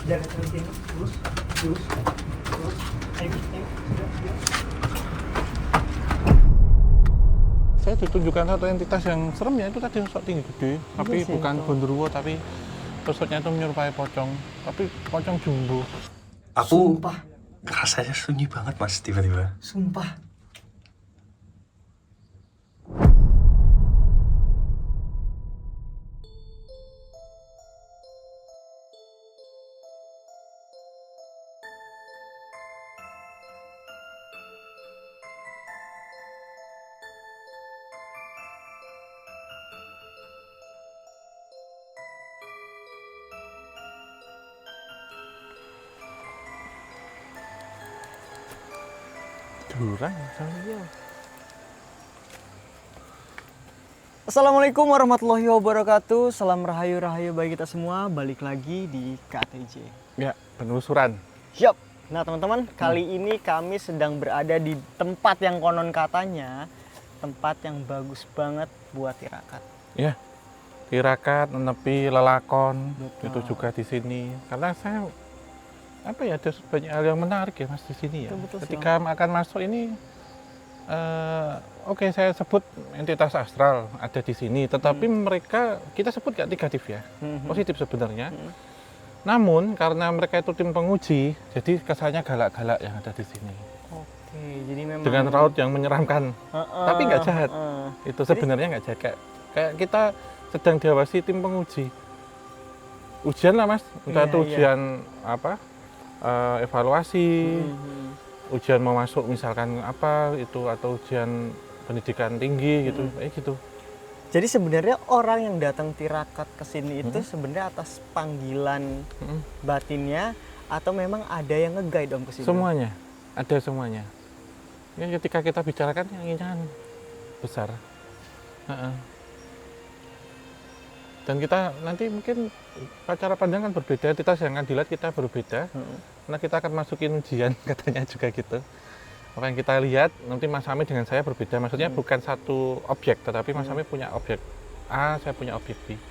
Jangan terhenti. Terus. Ayo. Sudah. Saya ditunjukkan satu entitas yang serem ya, itu tadi sosok tinggi gede, tapi sih, bukan itu. gondoruo, tapi sosoknya itu menyerupai pocong, tapi pocong jumbo. Aku Sumpah. rasanya sunyi banget mas tiba-tiba. Sumpah. Jurang, saya. Assalamualaikum warahmatullahi wabarakatuh. Salam rahayu bagi kita semua. Balik lagi di KTJ. Ya, penelusuran. Yap. Nah teman-teman, kali ini kami sedang berada di tempat yang konon katanya tempat yang bagus banget buat tirakat. Ya, tirakat, menepi, lelakon, Betul. itu juga di sini. Karena saya apa ya, ada banyak hal yang menarik ya mas di sini ya. Betul, Ketika akan masuk ini, oke, saya sebut entitas astral ada di sini, tetapi mereka kita sebut nggak negatif ya, positif sebenarnya. Namun karena mereka itu tim penguji, jadi kesannya galak-galak yang ada di sini. Oke, jadi memang Dengan raut yang menyeramkan, tapi nggak jahat. Itu sebenarnya nggak jahat. Kayak kita sedang diawasi tim penguji. Ujian lah mas, entah Iya, itu iya. ujian apa, evaluasi, ujian mau masuk misalkan apa itu, atau ujian pendidikan tinggi gitu, kayak gitu. Jadi sebenarnya orang yang datang tirakat ke sini itu sebenarnya atas panggilan batinnya atau memang ada yang nge-guide om ke sini? Semuanya, ada semuanya. Ya, ketika kita bicarakan yang ini kan besar. Heeh. Dan kita nanti mungkin cara pandang kan berbeda, entitas yang akan dilihat kita berbeda. Karena kita akan masukin ujian, katanya juga gitu. Apa yang kita lihat, nanti Mas Ami dengan saya berbeda. Maksudnya bukan satu objek, tetapi Mas Ami punya objek A, saya punya objek B.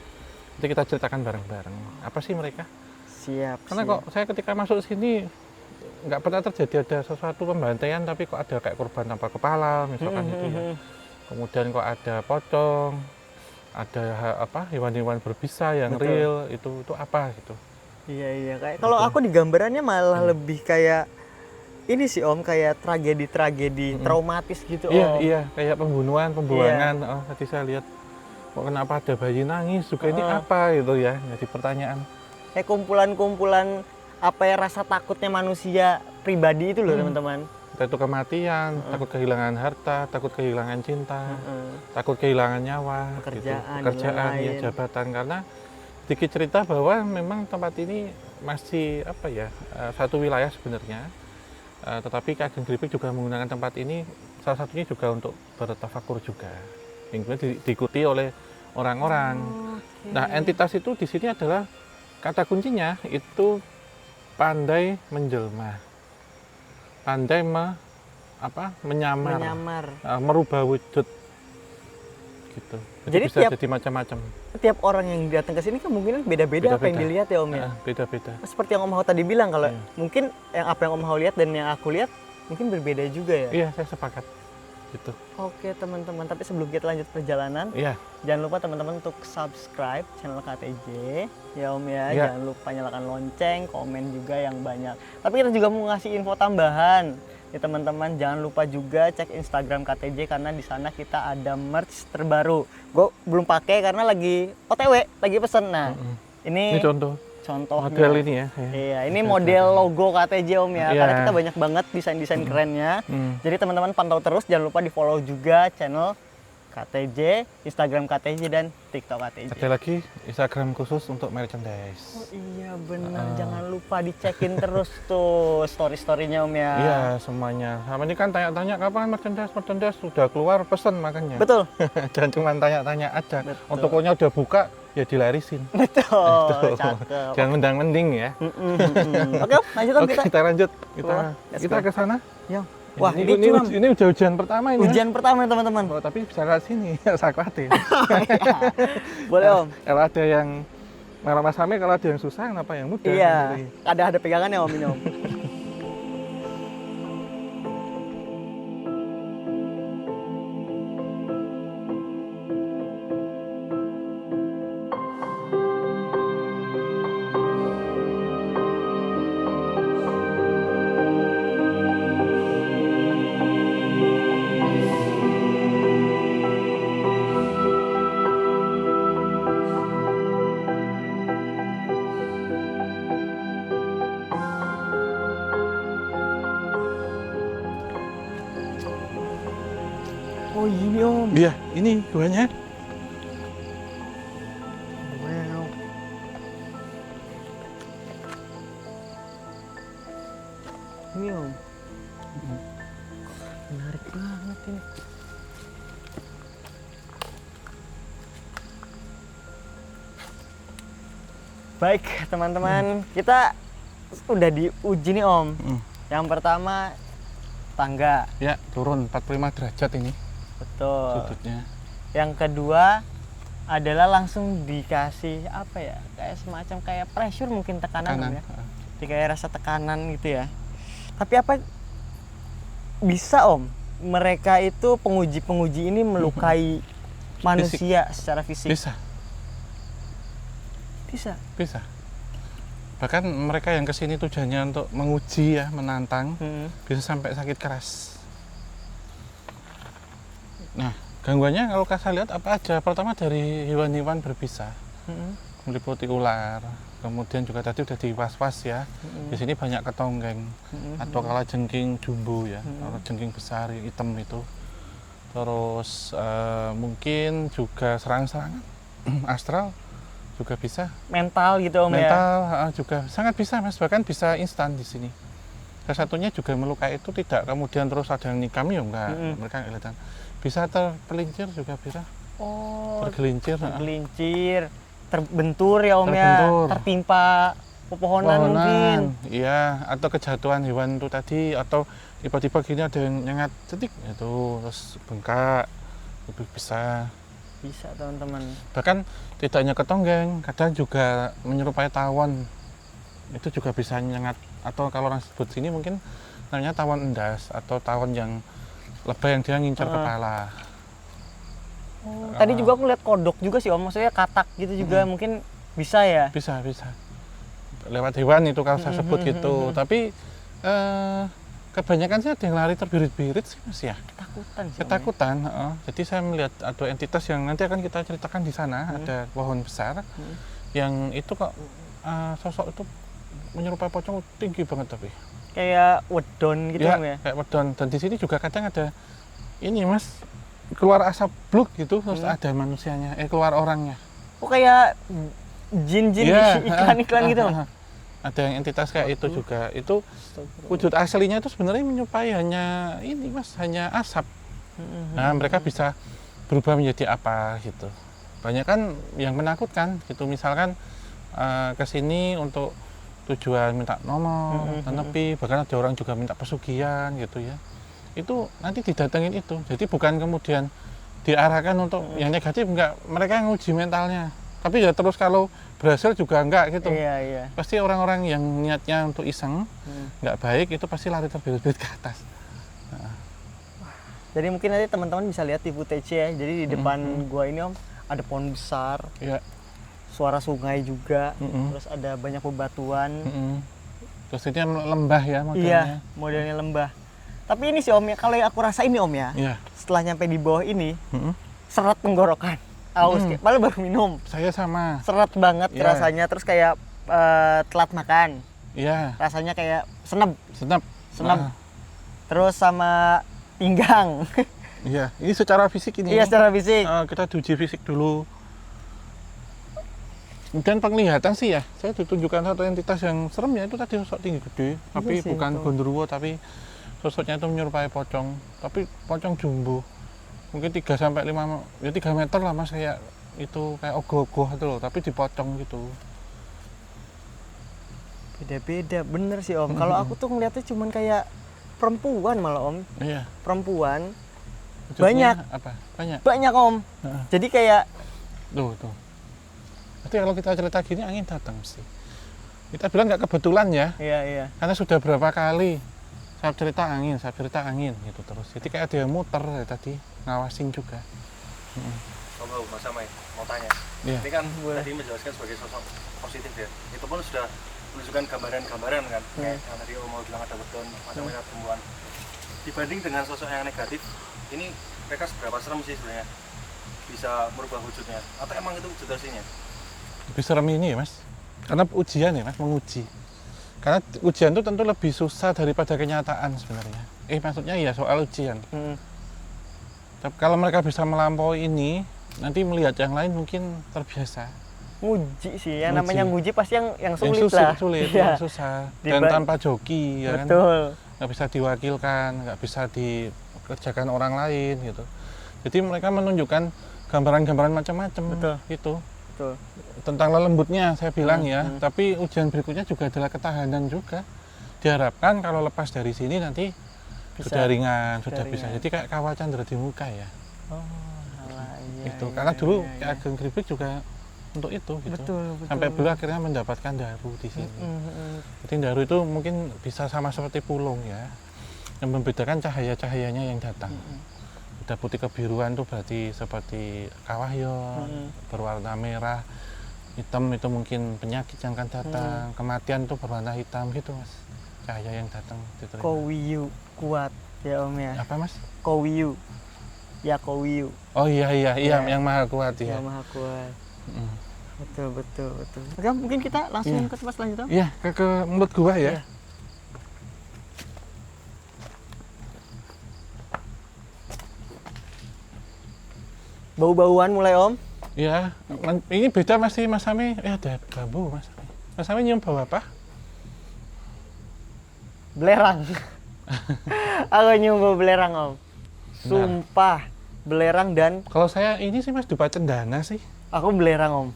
Nanti kita ceritakan bareng-bareng. Apa sih mereka? Siap. Karena kok saya ketika masuk sini, nggak pernah terjadi ada sesuatu pembantaian, tapi kok ada kayak korban tanpa kepala, misalkan gitu ya. Kemudian kok ada pocong, ada hewan-hewan berbisa yang Betul. real, itu apa gitu. Iya kayak kalau aku di gambarannya malah lebih kayak ini sih om, kayak tragedi traumatis gitu Iya, om. iya, kayak pembunuhan, pembuangan. Oh, tadi saya lihat kok kenapa ada bayi nangis juga, ini apa gitu ya, jadi pertanyaan. Kayak kumpulan-kumpulan apa ya, rasa takutnya manusia pribadi itu loh teman-teman. Entah itu kematian, takut kehilangan harta, takut kehilangan cinta, takut kehilangan nyawa, Pekerjaan, gitu. Pekerjaan, dan ya, lain-lain. jabatan. Karena sedikit cerita bahwa memang tempat ini masih apa ya, satu wilayah sebenarnya. Tetapi Ki Ageng Griphik juga menggunakan tempat ini salah satunya juga untuk bertafakur juga, yang kemudian diikuti oleh orang-orang. Nah, entitas itu di sini adalah kata kuncinya itu pandai menjelma, pandai menyamar, merubah wujud, gitu. Jadi bisa jadi macam-macam. Tiap orang yang datang ke sini kan mungkin beda-beda apa yang dilihat ya om ya. Beda-beda. Seperti yang Om Hao tadi bilang, kalau mungkin apa yang Om Hao lihat dan yang aku lihat mungkin berbeda juga ya. Iya, saya sepakat. Gitu. Oke teman-teman, tapi sebelum kita lanjut perjalanan, jangan lupa teman-teman untuk subscribe channel KTJ ya Om ya. Jangan lupa nyalakan lonceng, komen juga yang banyak. Tapi kita juga mau ngasih info tambahan. Ya teman-teman, jangan lupa juga cek Instagram KTJ karena di sana kita ada merch terbaru. Gue belum pakai karena lagi OTW, lagi pesen. Nah, ini contohnya. Model ini ya. Iya, ini model logo KTJ Om ya. Karena kita banyak banget desain-desain kerennya. Jadi teman-teman pantau terus, jangan lupa di-follow juga channel KTJ, Instagram KTJ dan TikTok KTJ. Ada lagi Instagram khusus untuk merchandise. Oh iya benar, jangan lupa dicekin terus tuh story-storynya Om ya. Iya, semuanya. Sama ini kan tanya-tanya kapan merchandise sudah keluar, pesen makanya. Betul. Jangan cuma tanya-tanya aja. Betul. Tokonya udah buka, ya dilarisin. Betul, cakep. Jangan mendang-mending ya. Oke, lanjut Om, Oke, kita lanjut. Kita ke sana. Ya. Wah, ini udah ujian pertama ini. Ujian pertama teman-teman. Oh, tapi bisa lewat sini, saya khawatir. Boleh Om. Kalau ada yang Malah Mas Ame kalau ada yang susah, kenapa yang mudah? Iya, Gitu. ada pegangannya Om ini Om. Oh ini Om. Iya, ini guanya. Wow. Ini Om. Menarik banget ini. Baik teman-teman, kita udah diuji nih Om. Yang pertama tangga. Ya, turun 45 derajat ini Betul. sudutnya. Yang kedua adalah langsung dikasih apa ya? Kayak semacam kayak pressure mungkin tekanan Om ya. Jadi kayak rasa tekanan gitu ya. Tapi apa bisa Om? Mereka itu penguji-penguji ini melukai manusia secara fisik. Bisa, Bisa. bisa. Bahkan mereka yang kesini tujuannya untuk menguji ya, menantang, bisa sampai sakit keras. Nah, gangguannya kalau saya lihat apa aja? Pertama dari hewan-hewan berbisa, meliputi ular, kemudian juga tadi udah diwas-was ya. Di sini banyak ketonggeng atau kalajengking jumbo ya, kalajengking besar yang hitam itu. Terus mungkin juga serang-serangan astral juga bisa. Mental gitu Om ya. Mental juga sangat bisa Mas, bahkan bisa instan di sini. Salah satunya juga melukai itu tidak kemudian terus ada yang nikam ya enggak, mereka nggak kelihatan. Bisa terpelincir juga bisa. Oh, Tergelincir. tergelincir, terbentur ya Om Terbentur. ya, tertimpa pepohonan mungkin. Iya, atau kejatuhan hewan itu tadi, atau tiba-tiba gini ada yang nyengat cetik itu terus bengkak, lebih bisa. Bisa teman-teman. Bahkan tidak hanya ketonggeng, kadang juga menyerupai tawon. Itu juga bisa nyengat, atau kalau orang sebut sini mungkin namanya tawon endas atau tawon yang lebay yang dia ngincar kepala. Oh, tadi juga aku lihat kodok juga sih Om, maksudnya katak gitu juga mungkin bisa ya. Bisa, bisa. Lewat hewan itu kalau saya sebut gitu. Tapi kebanyakan sih ada yang lari terbirit-birit sih Mas ya. Ketakutan sih Om, ya. Ketakutan. Jadi saya melihat ada entitas yang nanti akan kita ceritakan di sana. Ada pohon besar yang itu kok sosok itu menyerupai pocong tinggi banget tapi. Kayak wedon gitu Om ya. Kayak wedon. Dan di sini juga kadang ada ini Mas, keluar asap bluk gitu terus ada manusianya, keluar orangnya. Oh kayak jin-jin di iklan-iklan gitu Om. Ada yang entitas kayak itu juga. Itu wujud aslinya itu sebenarnya menyerupai hanya ini Mas, hanya asap. Nah, mereka bisa berubah menjadi apa gitu. Banyak kan yang menakutkan gitu. Misalkan ke sini untuk tujuan minta nomor, nepi, bahkan ada orang juga minta pesugihan gitu ya. Itu nanti didatengin itu. Jadi bukan kemudian diarahkan untuk yang negatif, enggak. Mereka nguji mentalnya. Tapi ya terus kalau berhasil juga enggak gitu. Iya. Pasti orang-orang yang niatnya untuk iseng, enggak baik, itu pasti lari terbirit-birit ke atas. Jadi mungkin nanti teman-teman bisa lihat di footage ya. Jadi di depan gua ini Om ada pohon besar. Iya. Suara sungai juga. Terus ada banyak bebatuan. Terus ini lembah ya modelnya. Iya, modelnya lembah. Tapi ini sih Om ya, kalau yang aku rasa ini Om ya. Iya. Setelah nyampe di bawah ini, seret tenggorokan. Aus, padahal baru minum. Saya sama. Seret banget Iya. rasanya, terus kayak telat makan. Iya. Rasanya kayak senep. Senap. Terus sama pinggang. Iya, ini secara fisik ini. Iya, secara fisik. Kita diuji fisik dulu. Dan penglihatan sih ya, saya ditunjukkan satu entitas yang serem ya, itu tadi sosok tinggi gede, tapi sih, bukan itu. gondoruo, tapi sosoknya itu menyerupai pocong, tapi pocong jumbo. Mungkin 3-5, ya 3 meter lah Mas, kayak itu kayak ogoh-ogoh itu loh, tapi dipocong gitu. Beda-beda, bener sih Om. Kalau aku tuh ngeliatnya cuman kayak perempuan malah Om. Iya. Perempuan. Wujudnya Banyak. apa? Banyak. Banyak Om. Jadi kayak Tuh. Berarti kalau kita cerita gini angin datang mesti. Kita bilang nggak kebetulan ya. Iya. Karena sudah berapa kali saya cerita angin gitu terus. Jadi kayak dia muter dari tadi ngawasin juga. Oh, Mas Amai, mau tanya. Iya. Ini kan tadi menjelaskan sebagai sosok positif ya. Itu pun sudah menunjukkan gambaran-gambaran kan. Kayak yang tadi Om mau bilang ada weton, macam-macam tumbuhan. Dibanding dengan sosok yang negatif, ini mereka seberapa serem sih sebenarnya? Bisa merubah wujudnya? Atau emang itu wujud aslinya? Lebih serem ini ya mas. Karena ujian ya mas, menguji. Karena ujian itu tentu lebih susah daripada kenyataan sebenarnya. Maksudnya ya soal ujian. Tapi kalau mereka bisa melampaui ini, nanti melihat yang lain mungkin terbiasa. Nguji sih, yang Nguji. namanya nguji pasti yang sulit Yang lah. sulit, Iya. yang susah. Dan tanpa joki, ya kan? Betul. Nggak bisa diwakilkan, nggak bisa dikerjakan orang lain gitu. Jadi mereka menunjukkan gambaran-gambaran macam-macam. Betul. Gitu. Betul. Tentang lelembutnya saya bilang ya, tapi ujian berikutnya juga adalah ketahanan juga. Diharapkan kalau lepas dari sini nanti sudah ringan, sudah bisa. Jadi kayak kawah Chandra di muka ya. Oh, alah, iya. Itu karena dulu Ki Ageng Gripik juga untuk itu gitu. Betul. Sampai beliau akhirnya mendapatkan daru di sini. Jadi daru itu mungkin bisa sama seperti pulung ya. Yang membedakan cahaya-cahayanya yang datang. Udah putih kebiruan tuh berarti seperti kawahyon, berwarna merah, hitam itu mungkin penyakit yang akan datang, kematian tuh berwarna hitam gitu mas. Cahaya yang datang. Kowiyu kuat ya Om ya. Apa mas? Kowiyu. Ya Kowiyu. Oh iya yang maha kuat ya. Yang maha kuat. Betul. Oke, mungkin kita langsung ke tempat selanjutnya. Iya, ke mulut gua ya. Iya. Bau-bauan mulai Om. Iya, ini beda masih Mas Sami. Ada bambu Mas Sami. Mas Sami nyium bau apa? Belerang. Aku nyium bau belerang Om. Sumpah, belerang dan Kalau saya ini sih Mas dupa cendana sih. aku belerang Om.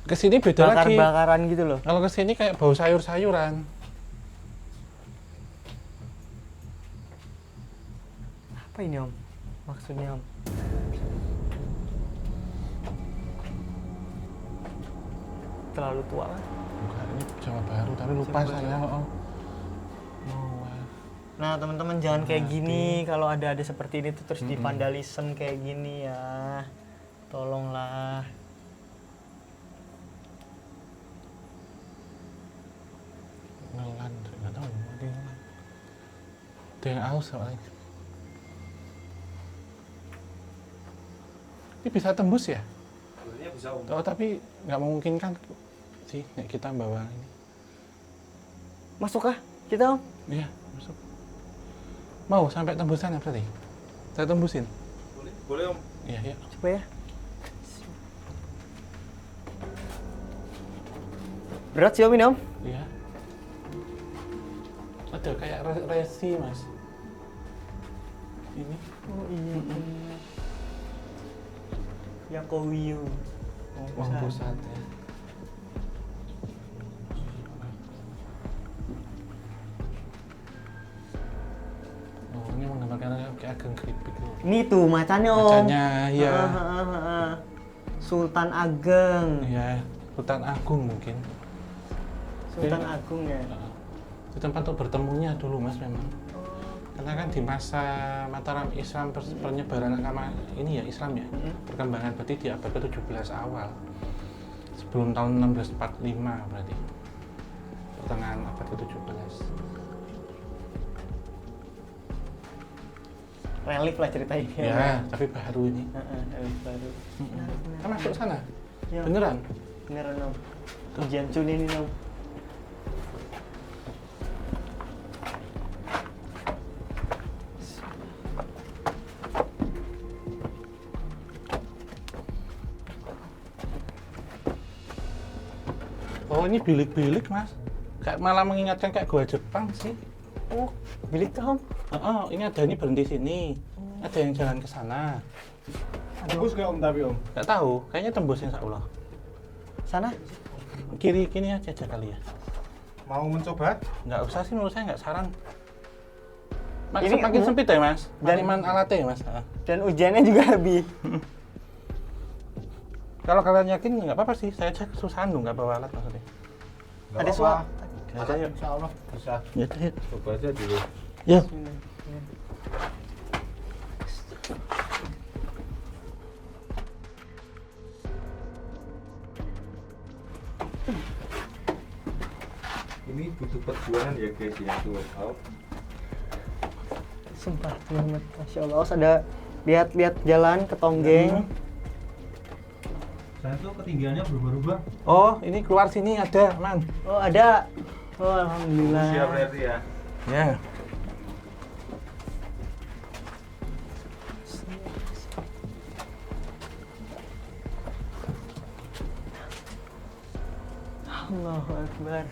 Kesini beda lagi. Bakar-bakaran gitu loh. Kalau kesini kayak bau sayur-sayuran. Apa ini Om? Maksudnya Om? Terlalu tua kan? Enggak, ini Jawa Baru tapi lupa Jawa saya. Nah teman-teman jangan kayak gini, kalau ada seperti ini tuh terus divandalisme kayak gini ya, tolonglah. Nelan, nggak tahu mungkin. Ada yang aus soalnya. Ini bisa tembus ya? Sebenarnya bisa Om. Oh, tapi nggak memungkinkan sih kita bawa ini. Masuk kah kita Om? Iya, masuk. Mau sampai tembusan apa berarti? Saya tembusin. Boleh Om. Iya. Coba ya. Berat sih Om ini Om? Iya. Ada kayak resi mas. Ini. Oh iya. Ya Kowiyu. Uang pusat ya. Oh ini menggambarkan Ki Ageng Gripik loh. Ini tuh macannya Om. Macannya, iya. Sultan Ageng. Iya, Sultan Agung mungkin. Sultan Agung ya. Itu tempat untuk bertemunya dulu mas memang. Karena kan di masa Mataram Islam penyebaran agama ini ya Islam ya, perkembangan berarti di abad ke-17 awal. Sebelum tahun 1645 berarti. Pertengahan abad ke-17. Relief lah cerita ini. Ya, tapi baru ini. Relief baru. Kita masuk sana? Ya. Beneran? Beneran Om. Ujian Cun ini Om. Oh ini bilik-bilik mas. Kayak malah mengingatkan kayak gua Jepang sih. Oh, bilik tuh Om. Oh, ini ada ini berhenti sini. Ada yang jalan ke sana. Tembus nggak Om tapi Om? Nggak tahu, kayaknya tembus insya Allah. Sana? Kiri aja kali ya. Mau mencoba? Nggak usah sih menurut saya nggak saran. Ini Makin sempit ya mas. Dan- Paniman alatnya ya mas. Dan ujiannya juga lebih Kalau kalian yakin nggak apa-apa sih, saya aja kesusahan loh nggak bawa alat maksudnya. Ada suara. Ada ya. Insya Allah bisa. Ya, ya. Coba aja dulu. Ya. Ini butuh perjuangan ya guys ya tuh. Sumpah banget, Masya Allah. Ada lihat-lihat jalan ke Tonggeng. Saya tuh ketinggiannya berubah-ubah. Oh, ini keluar sini ada, Man. Oh ada. Oh alhamdulillah. Siap berarti ya. Ya. Allahu Akbar.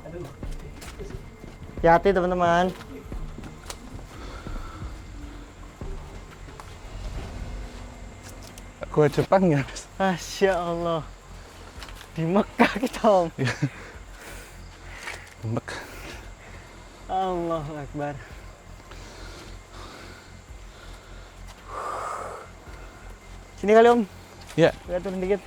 Aduh. Hati-hati teman-teman. Gua Jepang ya, Mas. Masya Allah. Di Mekah kita Om. Mekah. Allahu Akbar. Sini kali Om. Ya. Lihat turun dikit.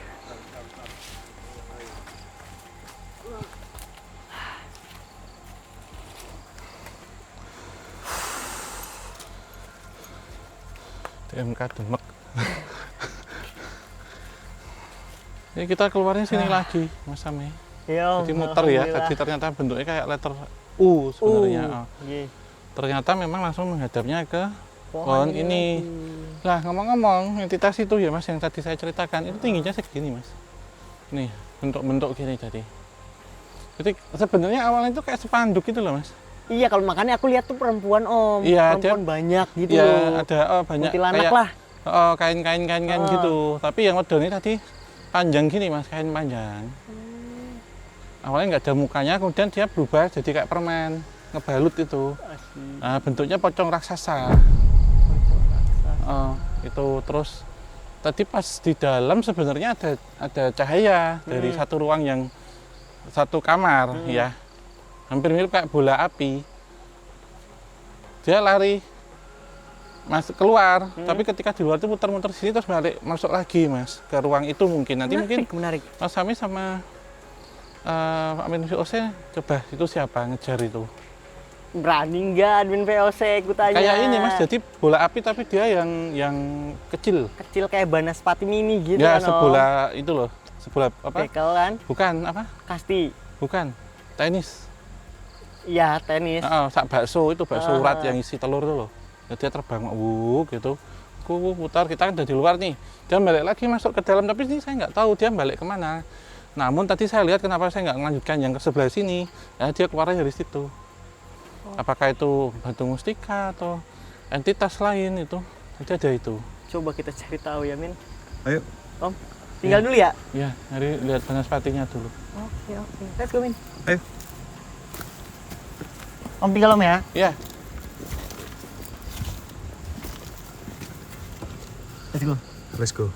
TMK Demek. Ini kita keluarnya sini lagi, Mas Sami. Ya, Jadi muter ya. Tadi ternyata bentuknya kayak letter U sebenarnya. Ternyata memang langsung menghadapnya ke pohon ini. Lah ngomong-ngomong, entitas itu ya Mas yang tadi saya ceritakan itu tingginya segini Mas. Nih bentuk-bentuk gini jadi. Jadi sebenarnya awalnya itu kayak spanduk gitu loh Mas. Iya, kalau makanya aku lihat tuh perempuan Om. Iya, perempuan banyak gitu. Iya, ada banyak kuntilanak kayak lah. kain gitu. Tapi yang modelnya tadi panjang gini Mas, kain panjang. Awalnya nggak ada mukanya, kemudian dia berubah jadi kayak permen, ngebalut itu. Nah, bentuknya pocong raksasa. Itu terus tadi pas di dalam sebenarnya ada cahaya dari satu ruang yang satu kamar ya, hampir mirip kayak bola api. Dia lari keluar, tapi ketika di luar itu muter-muter sini terus balik masuk lagi Mas ke ruang itu mungkin nanti menarik. Mas Sami sama admin VOC coba itu siapa ngejar itu. Berani nggak admin VOC ikut aja? Kayak ini Mas, jadi bola api tapi dia yang kecil. Kecil kayak Banaspati mini gitu ya, kan sebola itu loh, sebola apa? Bekel kan? Bukan apa? Kasti. Bukan, tenis. Iya, tenis. Sak bakso itu bakso urat yang isi telur itu loh. Jadi dia terbang, gitu. Aku putar, kita kan udah di luar nih. Dia balik lagi masuk ke dalam, tapi ini saya nggak tahu dia balik kemana. Namun tadi saya lihat kenapa saya nggak melanjutkan yang ke sebelah sini. Ya, dia keluarnya dari situ. Apakah itu batu mustika atau entitas lain itu? Jadi ada itu. Coba kita cari tahu ya Min. Ayo. Om, tinggal dulu ya? Ya, nyari lihat Banaspatinya dulu. Oke. Let's go Min. Ayo. Om tinggal Om ya? Ya. Let's go. Let's go.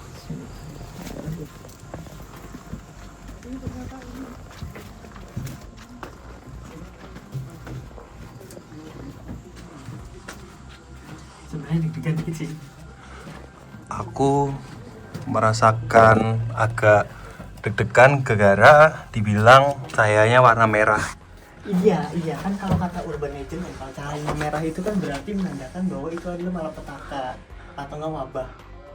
Sebenarnya deg-degan dikit sih. Aku merasakan agak deg-degan gara-gara dibilang cahayanya warna merah. Iya kan kalau kata urban legend kalau cahaya merah itu kan berarti menandakan bahwa itu adalah malapetaka atau nggak wabah,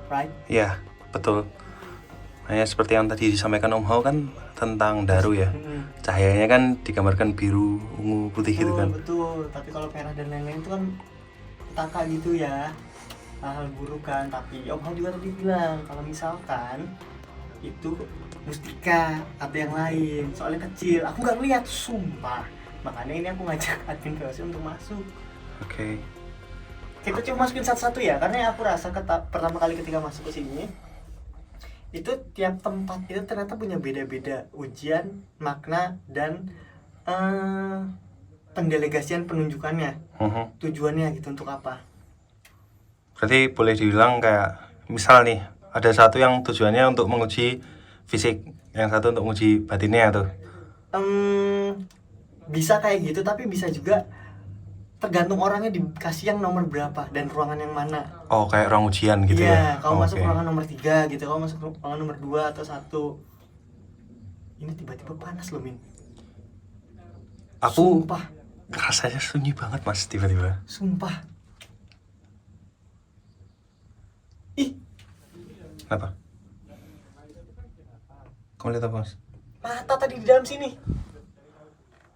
right? Iya, betul. Hanya seperti yang tadi disampaikan Om Hao kan tentang Daru ya. Cahayanya kan digambarkan biru, ungu, putih gitu kan. Betul, tapi kalau merah dan lain-lain itu kan petaka gitu ya, hal buruk kan. Tapi Om Hao juga tadi bilang kalau misalkan itu mustika atau yang lain, soalnya kecil, aku nggak lihat, sumpah. Makanya ini aku ngajak admin VOC untuk masuk. Oke. Kita cuma masukin satu-satu ya, karena aku rasa pertama kali ketika masuk ke sini itu tiap tempat itu ternyata punya beda-beda ujian, makna, dan pendelegasian penunjukannya, tujuannya gitu untuk apa. Berarti boleh dibilang kayak misal nih ada satu yang tujuannya untuk menguji fisik, yang satu untuk menguji batinnya tuh. Bisa kayak gitu, tapi bisa juga tergantung orangnya dikasih yang nomor berapa dan ruangan yang mana. Oh, kayak ruang ujian gitu ya? Iya, kamu masuk Oke. ruangan nomor 3 gitu, kamu masuk ruangan nomor 2 atau 1. Ini tiba-tiba panas loh, Min. Aku Sumpah, rasanya sunyi banget mas tiba-tiba. sumpah. Ih, Kenapa? Kamu lihat apa mas? mata tadi di dalam sini.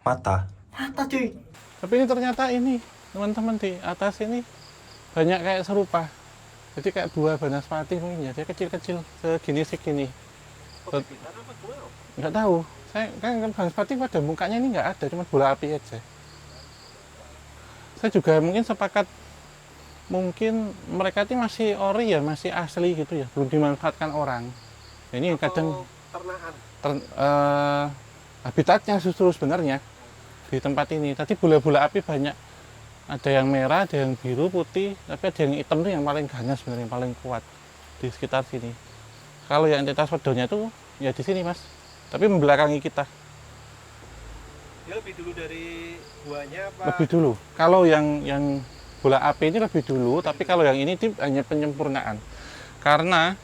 Mata? Mata cuy. Tapi ini ternyata ini teman-teman di atas ini banyak kayak serupa. Jadi kayak buah banaspati mungkin ya, dia kecil-kecil segini. Nggak tahu. Saya kan banaspati pada mukanya ini nggak ada, cuma bola api aja. Saya juga mungkin sepakat mungkin mereka ini masih ori ya, masih asli gitu ya, belum dimanfaatkan orang. Ini kadang habitatnya justru sebenarnya di tempat ini. Tadi bola-bola api banyak, ada yang merah, ada yang biru, putih, tapi ada yang hitam tuh yang paling ganas sebenarnya, yang paling kuat di sekitar sini. Kalau yang entitas wedonya tuh ya di sini mas, tapi membelakangi kita. Dia lebih dulu dari buahnya apa? Lebih dulu. Kalau yang bola api ini lebih dulu, tapi kalau yang ini hanya penyempurnaan. Karena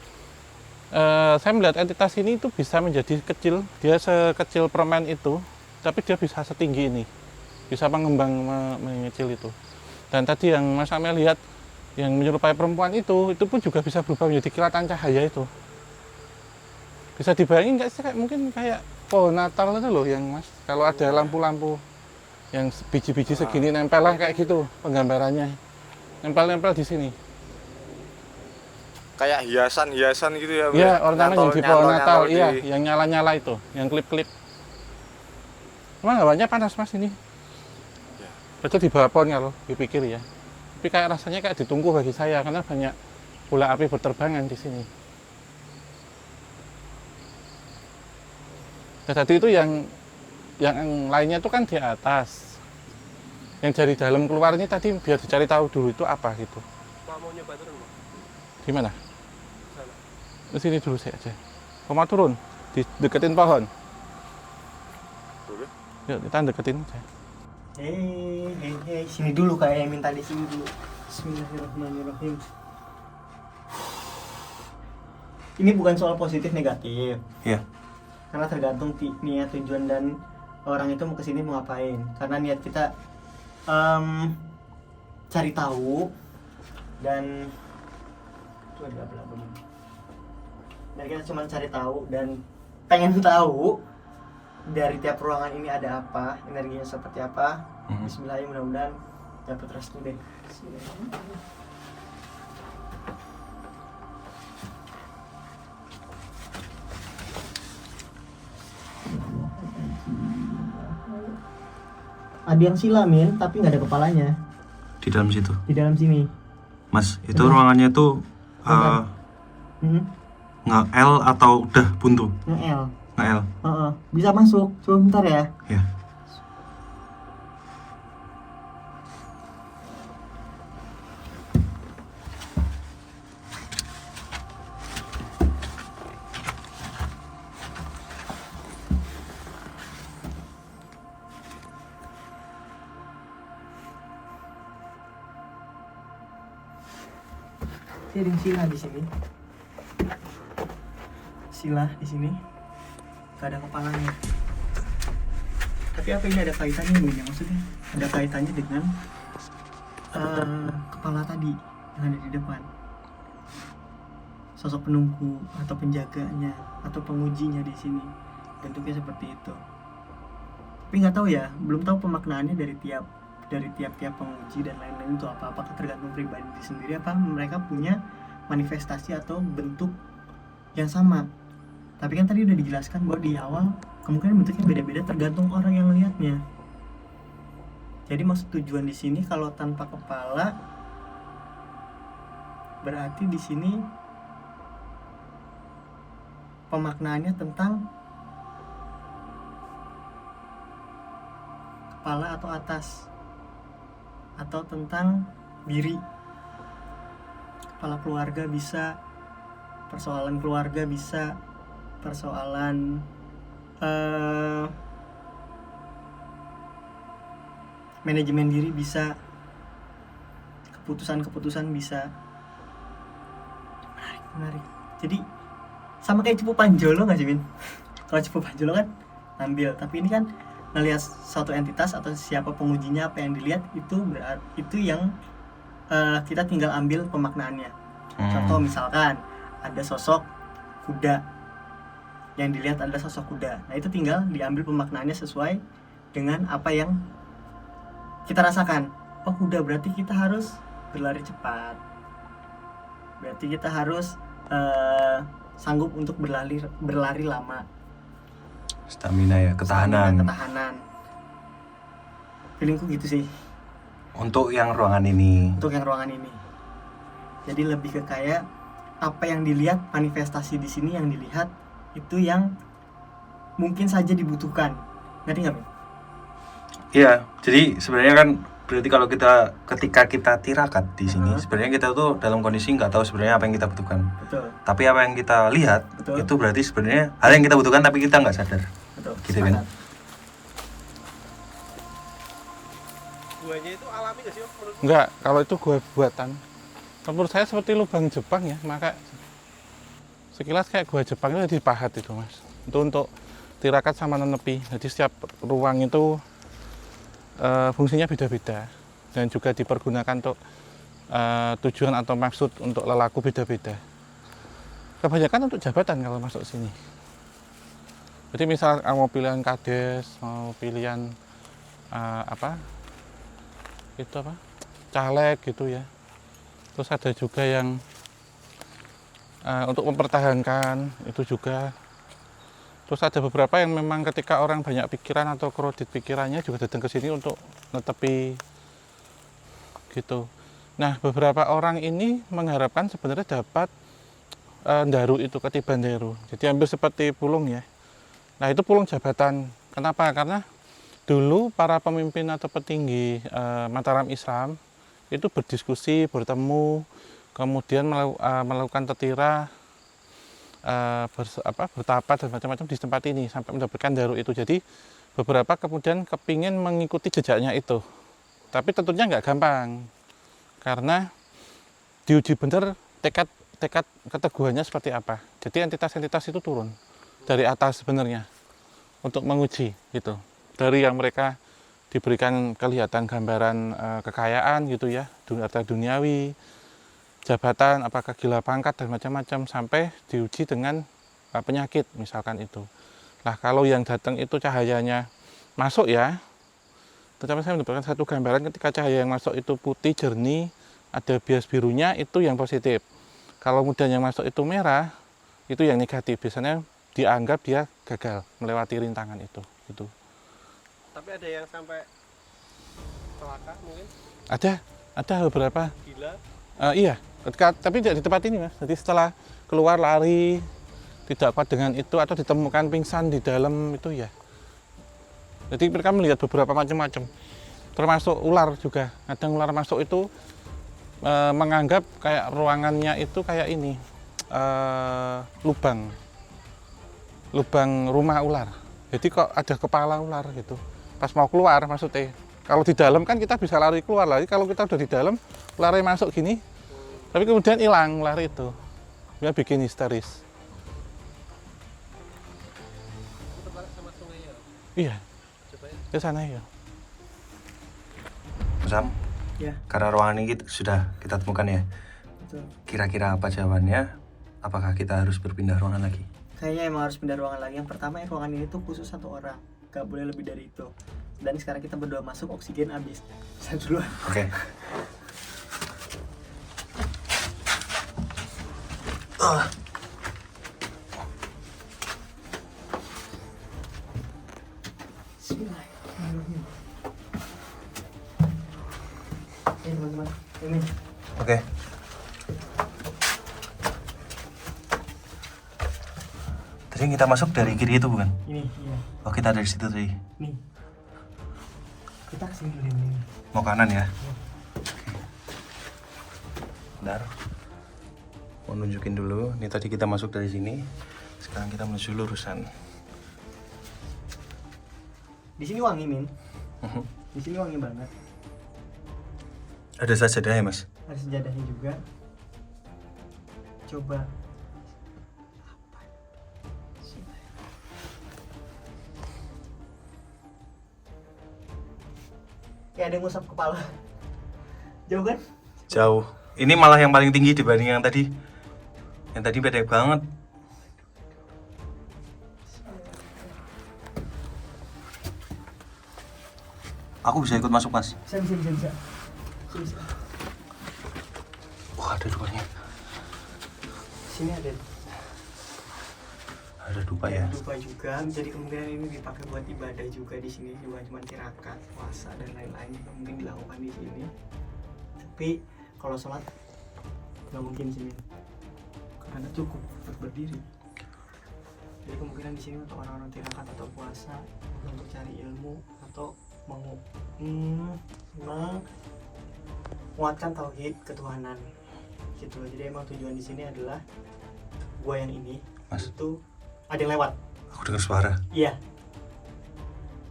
saya melihat entitas ini itu bisa menjadi kecil, dia sekecil permen itu, tapi dia bisa setinggi ini, bisa mengembang mengecil itu. Dan tadi yang Mas Amel lihat yang menyerupai perempuan itu pun juga bisa berubah menjadi kilatan cahaya itu. Bisa dibayangin nggak sih, kayak mungkin kayak pohon Natal itu loh yang Mas, kalau ada lampu-lampu yang biji-biji segini nempel lah kayak gitu penggambarannya, nempel-nempel di sini. Kayak hiasan-hiasan gitu ya. Iya, ornamen yang di pohon Natal, di... iya, yang nyala-nyala itu, yang klip-klip. Emang hawanya panas mas ini? Ya. Betul di bawah pohon kalau dipikir ya. Tapi kayak rasanya kayak ditunggu bagi saya karena banyak bola api berterbangan di sini. Dan tadi itu yang lainnya itu kan di atas. Yang dari dalam keluar ini tadi biar dicari tahu dulu itu apa gitu. Mau nyoba turun mas? Di mana? Di sini dulu saya aja. Mau turun, deketin pohon. Yuk kita deketin aja. Hei, sini dulu kayak yang minta di sini dulu. Bismillahirrahmanirrahim. Ini bukan soal positif negatif. Iya. Karena tergantung niat, tujuan dan orang itu mau kesini mau ngapain. Karena niat kita cari tahu dan itu ada apa-apa. Dan kita cuma cari tahu dan pengen tahu dari tiap ruangan ini ada apa, energinya seperti apa. Bismillahirrahmanirrahim, mudah-mudahan dapat restu deh. Ada yang silamin tapi nggak ada kepalanya Di dalam situ. di dalam sini. Mas, itu ruangannya tuh nggak L atau udah buntu? Nge-L. Nggak L. Bisa masuk, coba bentar ya. Ya. Ada sila di sini. Sila di sini. Gak ada kepalanya. Tapi apa ini ada kaitannya nih? Maksudnya ada kaitannya dengan kepala tadi yang ada di depan. Sosok penunggu atau penjaganya atau pengujinya di sini. Bentuknya seperti itu. Tapi nggak tahu ya, belum tahu pemaknaannya dari tiap-tiap penguji dan lain-lain itu apa. Apakah tergantung pribadi sendiri, apa mereka punya manifestasi atau bentuk yang sama. Tapi kan tadi udah dijelaskan bahwa di awal kemungkinan bentuknya beda-beda tergantung orang yang melihatnya. Jadi maksud tujuan di sini kalau tanpa kepala berarti di sini pemaknaannya tentang kepala atau atas, atau tentang diri. Kepala keluarga bisa, persoalan keluarga bisa, persoalan manajemen diri bisa, keputusan-keputusan bisa menarik. Jadi sama kayak Cepu Panjolo nggak sih, Min? Kalau Cepu Panjolo kan ambil, tapi ini kan melihat suatu entitas atau siapa pengujinya, apa yang dilihat itu yang kita tinggal ambil pemaknaannya. Contoh misalkan ada sosok kuda, yang dilihat ada sosok kuda, nah itu tinggal diambil pemaknaannya sesuai dengan apa yang kita rasakan. Oh, kuda berarti kita harus berlari cepat, berarti kita harus sanggup untuk berlari lama. Stamina ya, ketahanan. Feelingku gitu sih. Untuk yang ruangan ini. Jadi lebih ke kayak apa yang dilihat, manifestasi di sini yang dilihat itu yang mungkin saja dibutuhkan. Ngerti nggak, Min? Iya, jadi sebenarnya kan berarti kalau ketika kita tirakat di sini, sebenarnya kita tuh dalam kondisi nggak tahu sebenarnya apa yang kita butuhkan. Betul. Tapi apa yang kita lihat, Betul. itu berarti sebenarnya hal yang kita butuhkan tapi kita nggak sadar. Betul. Gitu kan? Guanya itu alami nggak sih, Om? Menurut Enggak, kalau itu gua buatan. Menurut saya seperti lubang Jepang ya, maka sekilas kayak gua Jepang itu dipahat itu, Mas. Itu untuk tirakat sama nenepi. Jadi setiap ruang itu fungsinya beda-beda dan juga dipergunakan untuk tujuan atau maksud untuk lelaku beda-beda. Kebanyakan untuk jabatan kalau masuk sini. Jadi misal mau pilihan kades, mau pilihan caleg gitu ya. Terus ada juga yang untuk mempertahankan itu juga. Terus ada beberapa yang memang ketika orang banyak pikiran atau kredit pikirannya juga datang ke sini untuk netepi gitu. Nah, beberapa orang ini mengharapkan sebenarnya dapat ndaru itu, ketiban ndaru. Jadi hampir seperti pulung ya. Nah, itu pulung jabatan. Kenapa? Karena dulu para pemimpin atau petinggi Mataram Islam itu berdiskusi, bertemu, kemudian melakukan tetira, bertapa dan macam-macam di tempat ini sampai mendapatkan ndaru itu. Jadi beberapa kemudian kepingin mengikuti jejaknya itu, tapi tentunya nggak gampang karena diuji benar tekad keteguhannya seperti apa. Jadi entitas-entitas itu turun dari atas sebenarnya untuk menguji gitu. Dari yang mereka diberikan kelihatan gambaran kekayaan gitu ya, harta duniawi, jabatan, apakah gila pangkat dan macam-macam, sampai diuji dengan penyakit misalkan itu. Nah, kalau yang datang itu cahayanya masuk ya, terutama saya mendapatkan satu gambaran ketika cahaya yang masuk itu putih jernih, ada bias birunya, itu yang positif. Kalau kemudian yang masuk itu merah, itu yang negatif. Biasanya dianggap dia gagal melewati rintangan itu. Gitu. tapi ada yang sampai celaka mungkin? Ada beberapa. Gila? Iya, tapi tidak di tempat ini, Mas. Jadi setelah keluar lari, tidak kuat dengan itu, atau ditemukan pingsan di dalam itu ya. Jadi mereka melihat beberapa macam-macam, termasuk ular juga. Kadang ular masuk itu menganggap kayak ruangannya itu kayak ini, lubang rumah ular. Jadi kok ada kepala ular gitu. Pas mau keluar maksudnya. Kalau di dalam kan kita bisa lari keluar lagi. Kalau kita udah di dalam, ularnya masuk gini. Tapi kemudian hilang ular itu. Dia bikin histeris. Tertarik sama sungai ya? Iya, Coba ya. ke sana ya. Sam, Ya, karena ruangan ini sudah kita temukan ya. betul. Kira-kira apa jawabannya? Apakah kita harus berpindah ruangan lagi? Kayaknya emang harus pindah ruangan lagi. Yang pertama, ruangan ini tuh khusus satu orang, gak boleh lebih dari itu. Dan sekarang kita berdua masuk, oksigen habis. Saya duluan. Oke. Bismillahirrahmanirrahim. Teman-teman, ini Oke. Tadi yang kita masuk dari kiri itu bukan? ini. Oh, kita dari situ tadi. Nih. Kita kesini dulu ini. Mau kanan ya? Bentar. Mau nunjukin dulu. Ini tadi kita masuk dari sini. Sekarang kita menuju lurusan. Di sini wangi, Min. Di sini wangi banget. Ada sajadah ya, Mas? Ada sejadahnya juga. Coba kayak ada yang ngusap kepala. Jauh kan? Jauh. Ini malah yang paling tinggi dibanding yang tadi. Yang tadi beda banget. Aku bisa ikut masuk, Mas. Bisa. Wah, ada dupanya. Sini ada Dupa ya. dupa juga. Jadi kemungkinan ini dipakai buat ibadah juga di sini, bukan cuma tirakat, puasa dan lain-lain juga mungkin dilakukan di sini. Tapi kalau sholat nggak mungkin sini karena cukup untuk berdiri. Jadi kemungkinan di sini untuk orang-orang tirakat atau puasa, untuk cari ilmu atau menguatkan tauhid ketuhanan gitu. Jadi emang tujuan di sini adalah gua yang ini, Mas, itu ada yang lewat. aku dengar suara. Iya.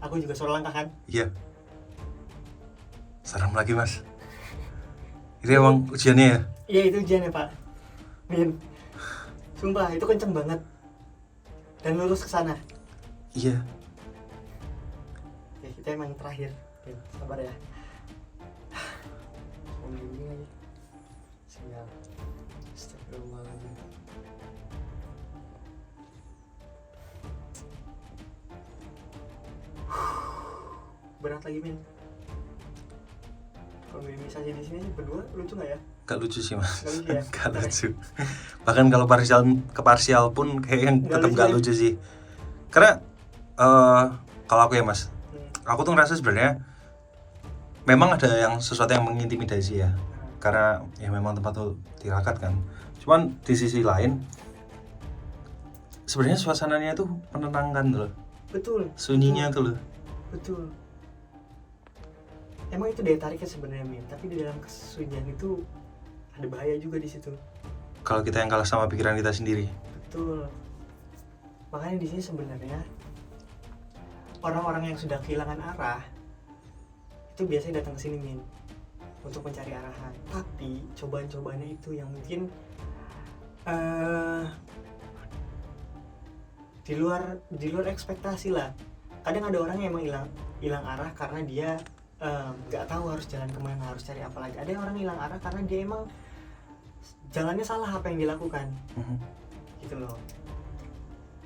Aku juga suara langkah kan? Iya. Serem lagi, Mas. Ini emang ujiannya ya? Iya, itu ujiannya, Pak. Min. Sumpah, itu kenceng banget. Dan lurus ke sana. Iya. Ya, kita emang terakhir. Min, sabar ya. Ini lagi. Sinyal. Astagfirullahaladzim. Berat lagi, Min. Kalau minimisasi di sini sih berdua lucu nggak ya? Gak lucu sih, Mas. Gak lucu ya? Gak lucu. Bahkan kalau parsial pun kayak yang tetap gak lucu sih. Karena kalau aku ya, Mas, aku tuh ngerasa sebenarnya memang ada yang sesuatu yang mengintimidasi ya. Karena ya memang tempat tuh tirakat kan. Cuman di sisi lain sebenarnya suasananya tuh menenangkan tuh loh. Betul. Sunyinya tuh loh. Betul. Emang itu daya tariknya sebenarnya, Min. Tapi di dalam kesunyian itu ada bahaya juga di situ. Kalau kita yang kalah sama pikiran kita sendiri. Betul. Makanya di sini sebenarnya orang-orang yang sudah kehilangan arah itu biasanya datang ke sini, Min, untuk mencari arahan. Tapi cobaan-cobaannya itu yang mungkin di luar ekspektasi lah. Kadang ada orang yang emang hilang arah karena dia nggak tahu harus jalan kemana, harus cari apa lagi. Ada yang orang hilang arah karena dia emang jalannya salah apa yang dilakukan, gitu loh.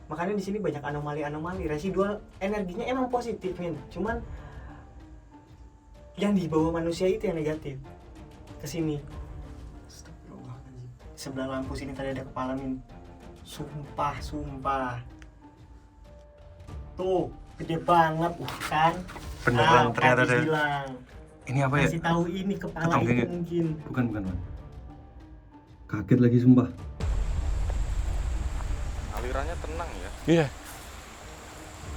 Makanya di sini banyak anomali residual, energinya emang positif, Min. Cuman yang dibawa manusia itu yang negatif ke sini. Astagfirullahaladzim. Sebelah lampu sini tadi ada kepala, Min. Sumpah. Tuh, gede banget kan? Beneran ternyata ada. Bilang. Ini apa ya? Kasih tahu ini kepala itu mungkin. Bukan. Kaget lagi sumpah. Alirannya tenang ya. Iya.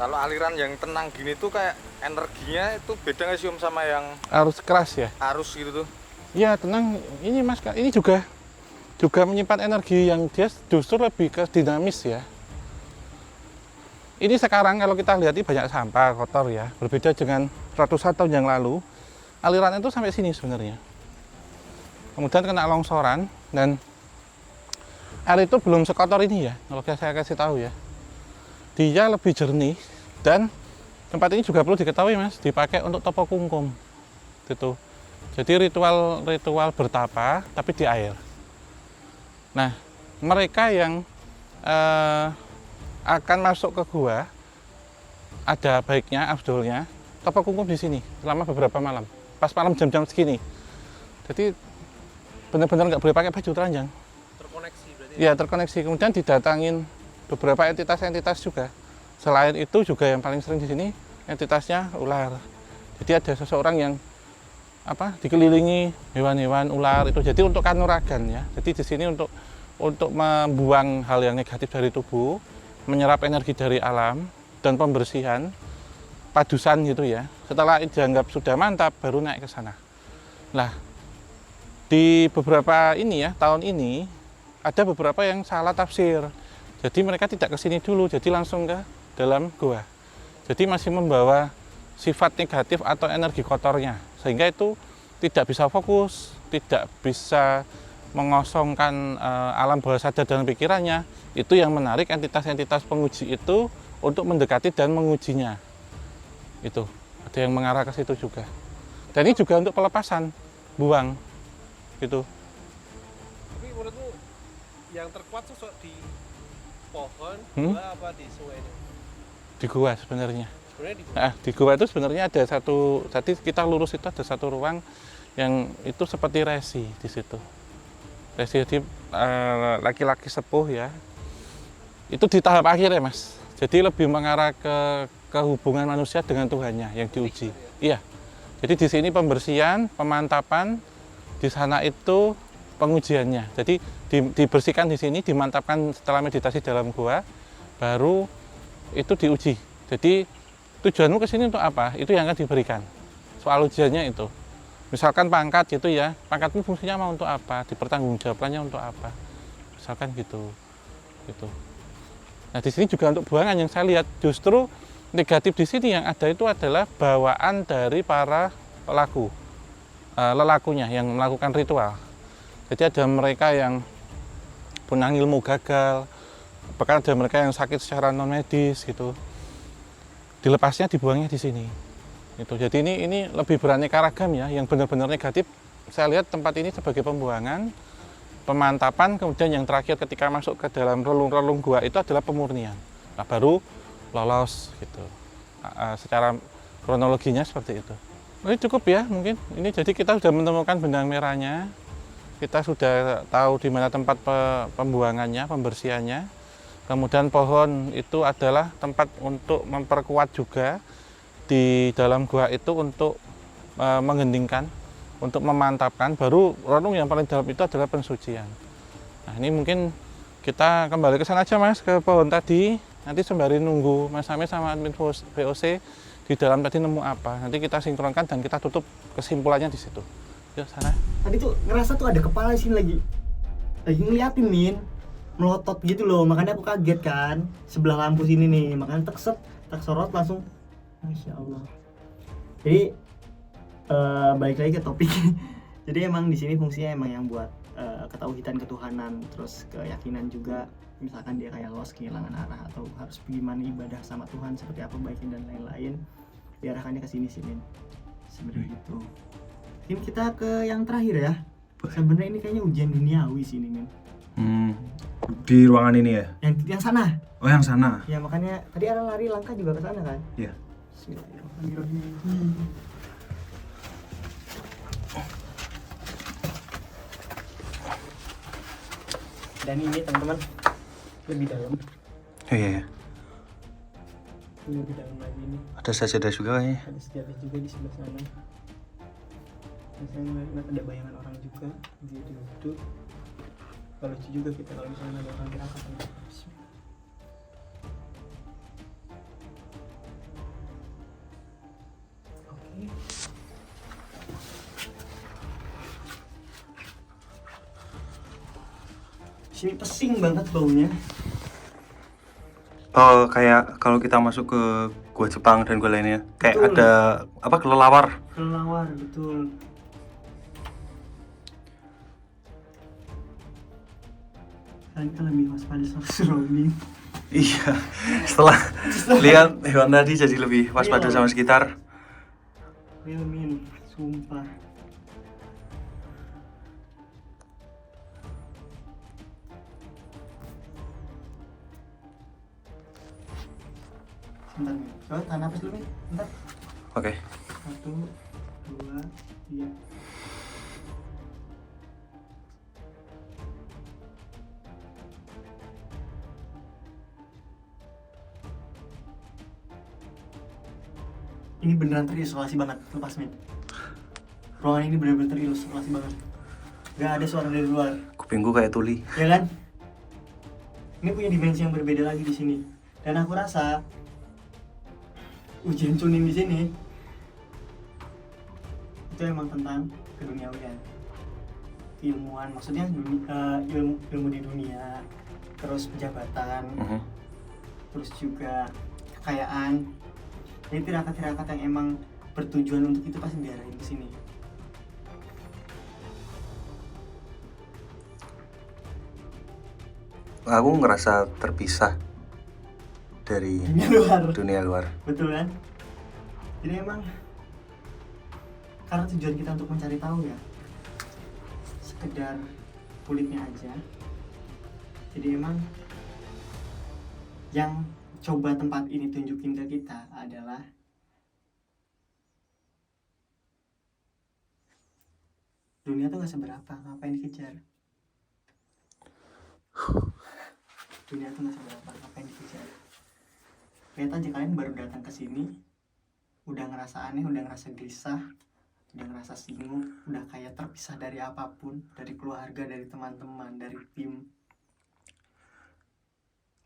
Kalau aliran yang tenang gini tuh kayak energinya itu beda nggak sih Om sama yang Arus keras ya. arus gitu tuh? Iya tenang. Ini Mas, ini juga menyimpan energi yang dia justru lebih ke dinamis ya. Ini sekarang kalau kita lihat ini banyak sampah kotor ya, berbeda dengan ratusan tahun yang lalu. Aliran itu sampai sini sebenarnya. Kemudian kena longsoran dan air itu belum sekotor ini ya. Kalau saya kasih tahu ya, dia lebih jernih dan tempat ini juga perlu diketahui, Mas, dipakai untuk topo kungkum. Gitu. Jadi ritual bertapa tapi di air. Nah, mereka yang akan masuk ke gua, ada baiknya, afdolnya, topo kungkum di sini selama beberapa malam. Pas malam jam-jam segini. Jadi benar-benar nggak boleh pakai baju telanjang. Terkoneksi berarti? Ya terkoneksi. Kemudian didatangin beberapa entitas juga. Selain itu juga yang paling sering di sini entitasnya ular. Jadi ada seseorang yang dikelilingi hewan-hewan ular itu. Jadi untuk kanuragan ya. Jadi di sini untuk membuang hal yang negatif dari tubuh, menyerap energi dari alam dan pembersihan, padusan gitu ya. Setelah dianggap sudah mantap baru naik ke sana. Nah, di beberapa ini ya, tahun ini ada beberapa yang salah tafsir. Jadi mereka tidak ke sini dulu, jadi langsung ke dalam gua. Jadi masih membawa sifat negatif atau energi kotornya. Sehingga itu tidak bisa fokus, tidak bisa mengosongkan alam bawah sadar dan pikirannya, itu yang menarik entitas-entitas penguji itu untuk mendekati dan mengujinya. Itu ada yang mengarah ke situ juga. Dan ini juga untuk pelepasan, buang, gitu. Tapi menurutmu yang terkuat sosok di pohon, gua apa di sungai ini? Di gua sebenarnya. Sebenarnya di Di gua itu sebenarnya ada satu, tadi kita lurus itu ada satu ruang yang itu seperti resi di situ. Resi jadi laki-laki sepuh ya. Itu di tahap akhir ya Mas. Jadi lebih mengarah ke hubungan manusia dengan Tuhannya yang diuji. Iya. Jadi di sini pembersihan, pemantapan, di sana itu pengujiannya. Jadi dibersihkan di sini, dimantapkan setelah meditasi dalam gua, baru itu diuji. Jadi tujuanmu ke sini untuk apa? Itu yang akan diberikan. Soal ujiannya itu. Misalkan pangkat gitu ya, pangkatmu fungsinya mau untuk apa? Dipertanggungjawabkannya untuk apa? Misalkan gitu. Gitu. Nah, di sini juga untuk buangan yang saya lihat justru negatif di sini yang ada itu adalah bawaan dari para pelaku. Lelakunya yang melakukan ritual. Jadi ada mereka yang punya ilmu gagal, bahkan ada mereka yang sakit secara non medis gitu. Dilepasnya dibuangnya di sini. Itu. Jadi ini lebih beraneka ragam ya, yang benar-benar negatif. Saya lihat tempat ini sebagai pembuangan, pemantapan, kemudian yang terakhir ketika masuk ke dalam relung-relung gua itu adalah pemurnian. Nah, baru lolos gitu. Secara kronologinya seperti itu. Ini cukup ya mungkin. Ini jadi kita sudah menemukan benang merahnya. Kita sudah tahu di mana tempat pembuangannya, pembersihannya. Kemudian pohon itu adalah tempat untuk memperkuat juga di dalam gua itu untuk menggendingkan, untuk memantapkan. Baru relung yang paling dalam itu adalah pensucian. Nah, ini mungkin kita kembali ke sana aja Mas, ke pohon tadi. Nanti sembari nunggu Mas Amir sama admin VOC di dalam tadi nemu apa. Nanti kita sinkronkan dan kita tutup kesimpulannya di situ. Yuk sana. Tadi tuh ngerasa tuh ada kepala di sini lagi ngeliatin Min, melotot gitu loh, makanya aku kaget kan. Sebelah lampu sini nih, makanya tak sorot langsung. Masya Allah. Jadi balik lagi ke topik. Jadi emang di sini fungsinya emang yang buat ketauhidan ketuhanan, terus keyakinan juga. Misalkan dia kayak lost, kehilangan arah, atau harus bagaimana ibadah sama Tuhan seperti apa baiknya dan lain-lain, diarahkannya ke sini sih Min. Sebenarnya gitu. Mungkin kita ke yang terakhir ya. Sebenarnya ini kayaknya ujian duniawi sih ini Min. Di ruangan ini ya? Yang sana. Oh, yang sana. Ya makanya tadi arah lari langkah juga ke sana kan? Iya. Bismillahirrahmanirrahim. Dan ini teman-teman lebih dalam. Iya. Ini lebih dalam lagi ini. Ada sajadah juga kayaknya. Ada sejadah juga di sebelah sana. Dan saya ngeliat ada bayangan orang juga. Dia duduk. Kalau lucu juga kita kalau misalnya ada orang tirakat. Oke. Sini pesing banget baunya. Oh, kayak kalau kita masuk ke gua Jepang dan gua lainnya, kayak Betul. ada apa kelelawar. Kelelawar, betul. Sekarang kita lebih waspada sama surrounding. Iya. Setelah lihat hewan tadi jadi lebih waspada Iya. sama sekitar. Real Min, sumpah. Bentar Min, coba tahan napas dulu Min, bentar. Oke. 1, 2, 3. Ini beneran terisolasi banget, lepas Min. Ruangan ini bener-bener terisolasi banget. Gak ada suara dari luar, Kupingku kayak tuli. ya kan? Ini punya dimensi yang berbeda lagi di sini. Dan aku rasa ujian tuning di sini itu emang tentang keduniawian, keilmuan, maksudnya ilmu di dunia, terus jabatan, terus juga kekayaan. Jadi tirakat-tirakat yang emang bertujuan untuk itu pasti diarahin ke sini. aku ngerasa terpisah dari dunia luar. Betul kan? Jadi emang karena tujuan kita untuk mencari tahu ya, sekedar kulitnya aja. Jadi emang yang coba tempat ini tunjukin ke kita adalah dunia tuh gak seberapa, ngapain dikejar? Dunia tuh gak seberapa, ngapain dikejar? Lihat aja, kalian baru datang ke sini, udah ngerasa aneh, udah ngerasa gelisah, udah ngerasa singgung, udah kayak terpisah dari apapun, dari keluarga, dari teman-teman, dari tim.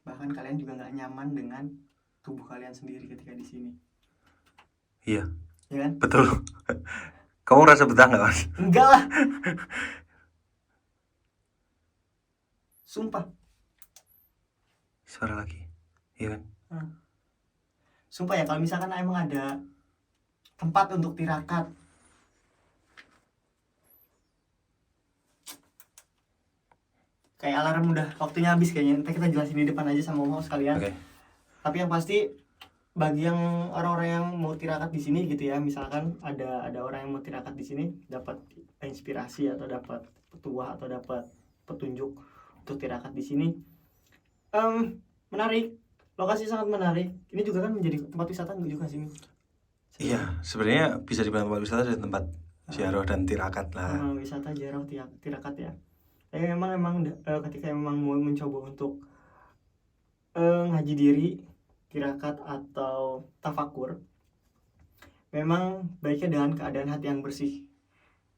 Bahkan kalian juga nggak nyaman dengan tubuh kalian sendiri ketika di sini. Iya. Ya kan? Betul. Kamu ngerasa betah nggak, Mas? Enggak lah. Sumpah. Suara lagi. Iya kan? Sumpah ya, kalau misalkan emang ada tempat untuk tirakat, kayak alarm udah waktunya habis kayaknya. Nanti kita jelasin di depan aja sama Om sekalian. Oke. Tapi yang pasti bagi yang orang-orang yang mau tirakat di sini gitu ya, misalkan ada orang yang mau tirakat di sini, dapat inspirasi atau dapat petuah atau dapat petunjuk untuk tirakat di sini, menarik, lokasi sangat menarik. Ini juga kan menjadi tempat wisata juga sini. Iya, sebenarnya bisa dibilang tempat wisata dan tempat ziarah dan tirakat lah. Wisata ziarah tirakat ya. Tapi memang ketika memang mau mencoba untuk ngaji diri, tirakat atau tafakur, memang baiknya dengan keadaan hati yang bersih.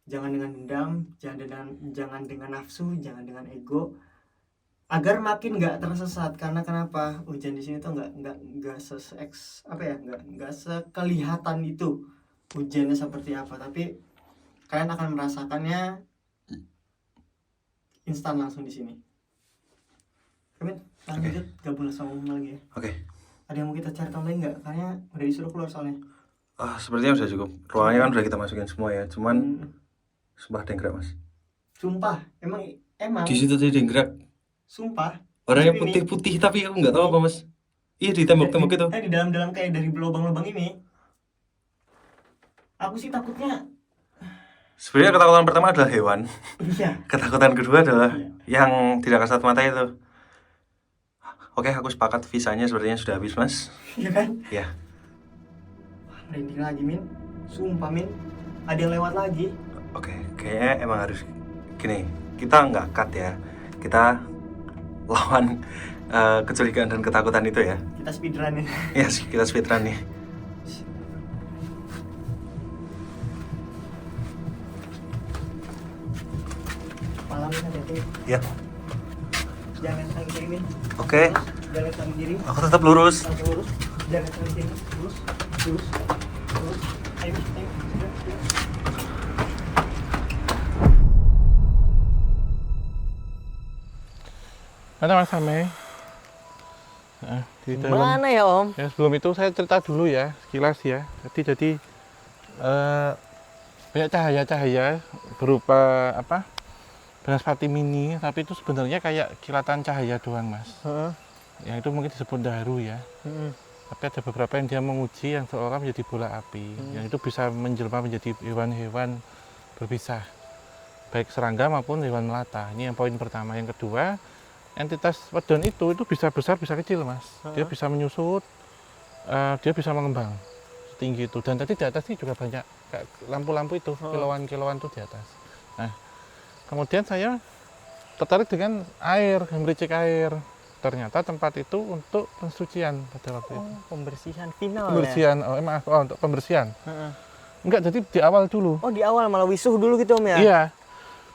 Jangan dengan dendam, jangan dengan nafsu, jangan dengan ego, agar makin nggak tersesat. Karena kenapa? Hujan di sini tuh nggak nggak sekelihatan itu hujannya seperti apa, tapi kalian akan merasakannya instan langsung di sini. Kalian lanjut gabung sama Om lagi ya. Oke. Ada yang mau kita cari tahu lagi nggak? Karena udah disuruh keluar soalnya. Sepertinya udah cukup. Ruangannya kan udah kita masukin semua ya. Cuman sumpah ada yang gerak, Mas. Sumpah, emang Di situ tadi ada yang gerak. sumpah. Warnanya Ini. putih-putih tapi aku nggak tahu apa, Mas. Iya, di tembok-tembok itu. Di dalam kayak dari lubang-lubang ini. Aku sih takutnya. Sebenarnya ketakutan pertama adalah hewan. Iya. Ketakutan kedua adalah yang tidak kasat mata itu. Oke, aku sepakat, visanya sepertinya sudah habis, Mas. Iya kan? Ya. Wah, merinding lagi, Min. Sumpah, Min. Ada yang lewat lagi. Oke, kayaknya emang harus gini. Kita nggak cut ya. Kita lawan kecurigaan dan ketakutan itu ya. Kita speedrun ya. Ya, kita speedrun nih. Malam ini hati-hati. Ya. Jangan saling kiri, Min. Oke. Jangan saling kiri. Aku tetap lurus. Langsung lurus. Jangan saling kiri. Lurus. Ayo. Ada Mas Ame. Nah, di dalam. Mana ya, Om? Ya, sebelum itu saya cerita dulu ya, sekilas ya. Jadi banyak cahaya-cahaya berupa apa? Banaspati mini, tapi itu sebenarnya kayak kilatan cahaya doang, Mas. Yang itu mungkin disebut daru ya. Tapi ada beberapa yang dia menguji yang seolah menjadi bola api. Yang itu bisa menjelma menjadi hewan-hewan berbisa, baik serangga maupun hewan melata. Ini yang poin pertama. Yang kedua, entitas wedon itu bisa besar bisa kecil, Mas. Dia bisa menyusut, dia bisa mengembang setinggi itu. Dan tadi di atas ini juga banyak kayak lampu-lampu itu, kilauan-kilauan itu di atas. Nah, kemudian saya tertarik dengan air, gemericik air. Ternyata tempat itu untuk pensucian pada waktu itu. Pembersihan final Pembersihan, ya? Untuk pembersihan. Enggak, jadi di awal dulu. Oh, di awal malah wisuh dulu gitu, Om ya? Iya.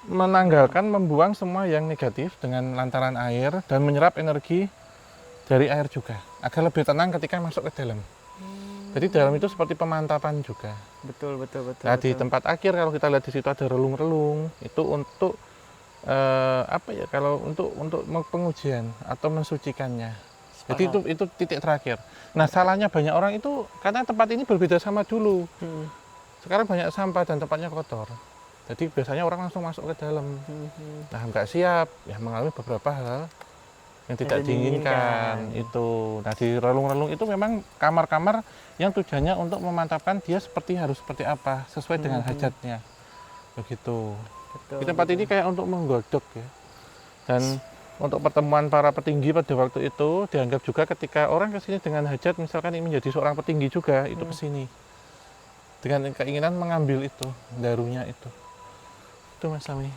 Menanggalkan, membuang semua yang negatif dengan lantaran air dan menyerap energi dari air juga agar lebih tenang ketika masuk ke dalam. Jadi dalam itu seperti pemantapan juga. Betul. Nah, di tempat akhir kalau kita lihat di situ ada relung-relung, itu untuk kalau untuk pengujian atau mensucikannya. Jadi itu titik terakhir. Nah, salahnya banyak orang itu karena tempat ini berbeda sama dulu. Sekarang banyak sampah dan tempatnya kotor. Jadi biasanya orang langsung masuk ke dalam. Nah, nggak siap, ya mengalami beberapa hal yang tidak diinginkan itu. Nah di relung-relung itu memang kamar-kamar yang tujuannya untuk memantapkan dia harus seperti apa sesuai dengan hajatnya begitu. Betul, Di tempat ini kayak untuk menggodok ya. Dan untuk pertemuan para petinggi pada waktu itu dianggap juga ketika orang kesini dengan hajat misalkan ingin menjadi seorang petinggi juga itu kesini dengan keinginan mengambil itu darunya itu Mas Sami.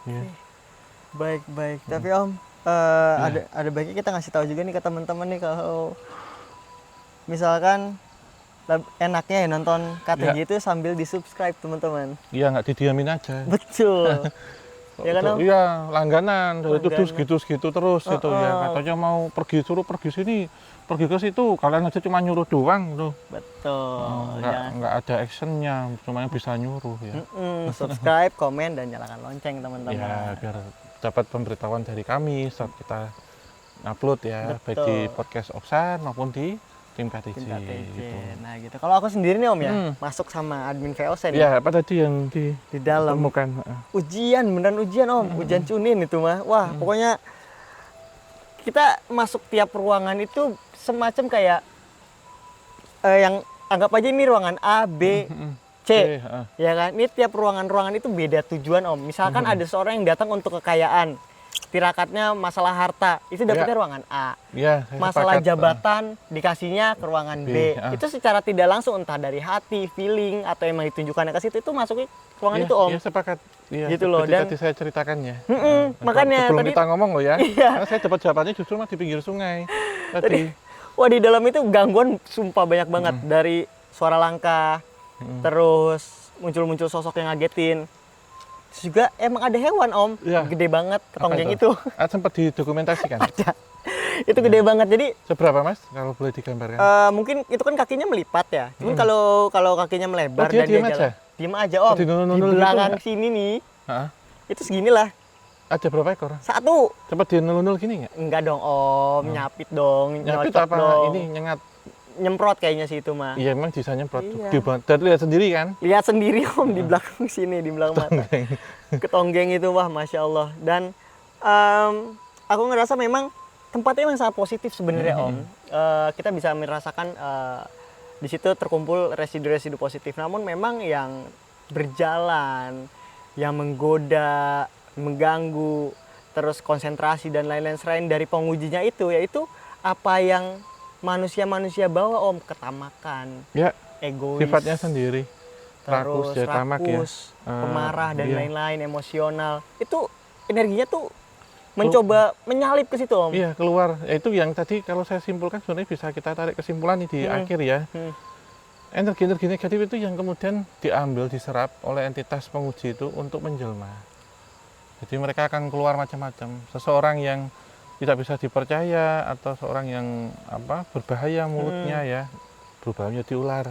Ya. Baik. Tapi Om, ada baiknya kita ngasih tahu juga nih ke teman-teman nih kalau misalkan enaknya ya nonton KTJ itu sambil di-subscribe teman-teman. Iya, nggak didiamin aja. Betul. Ya kan Om? Iya, langganan dari itu segitu terus gitu ya. Katanya mau suruh pergi sini, pergi ke situ. Kalian aja cuma nyuruh doang tuh. Betul. Nggak ada actionnya, cuma yang bisa nyuruh ya. Subscribe, komen, dan nyalakan lonceng teman-teman. Ya, biar dapat pemberitahuan dari kami saat kita upload ya, baik di podcast Oksan maupun di tim KTJ. Gitu. Nah gitu. Kalau aku sendiri nih Om ya, masuk sama admin VOC nih. Ya, apa tadi yang di dalam ditemukan? Ujian, beneran ujian Om, ujian cunin itu mah. Wah, pokoknya kita masuk tiap ruangan itu semacam kayak yang anggap aja ini ruangan A, B, C. Ya kan? Ini tiap ruangan-ruangan itu beda tujuan Om. Misalkan ada seorang yang datang untuk kekayaan. Tirakatnya masalah harta, itu dapetnya ruangan A. Ya, masalah jabatan dikasihnya ke ruangan B. Itu secara tidak langsung entah dari hati, feeling atau emang ditunjukkannya ke situ itu masuk ke ruangan itu Om. Iya, sepakat. Iya, gitu loh. Dan tadi saya ceritakan ya. Makanya sebelum tadi kita ngomong loh ya. Iya. Karena saya dapat jawabannya justru mah di pinggir sungai. Tadi. Wah, di dalam itu gangguan sumpah banyak banget dari suara langka, terus muncul-muncul sosok yang ngagetin. Terus juga emang ada hewan Om, gede banget ketonggeng itu. Sempat didokumentasikan? Ada. Itu gede banget. Jadi seberapa Mas kalau boleh digambarkan? Mungkin itu kan kakinya melipat ya. Cuman kalau kakinya melebar dia dan diem dia aja? Diem aja Om. Di belakang gitu, sini nih. Itu seginilah. Ada berapa ekor? Satu. Sempat dia nulul gini nggak? Enggak dong Om, nyapit dong. Nyapit apa? Dong. Ini nyengat. Nyemprot kayaknya sih itu mah. Iya emang bisa nyemprot. Dan lihat sendiri kan? Lihat sendiri Om di belakang sini, di belakang mata. Ketonggeng itu wah Masya Allah. Dan aku ngerasa memang tempatnya memang sangat positif sebenarnya Om. Kita bisa merasakan di situ terkumpul residu-residu positif. Namun memang yang berjalan, yang menggoda, mengganggu, terus konsentrasi dan lain-lain selain dari pengujinya itu, yaitu apa yang manusia-manusia bawa Om, ketamakan, egois, sifatnya sendiri, terus rakus, pemarah dan lain-lain, emosional. Itu energinya tuh mencoba menyalip ke situ Om. Iya, keluar. Itu yang tadi kalau saya simpulkan sebenarnya bisa kita tarik kesimpulan nih di akhir ya. Energi-energi negatif itu yang kemudian diambil, diserap oleh entitas penguji itu untuk menjelma. Jadi mereka akan keluar macam-macam. Seseorang yang tidak bisa dipercaya atau seorang yang berbahaya mulutnya ya berubah menjadi ular.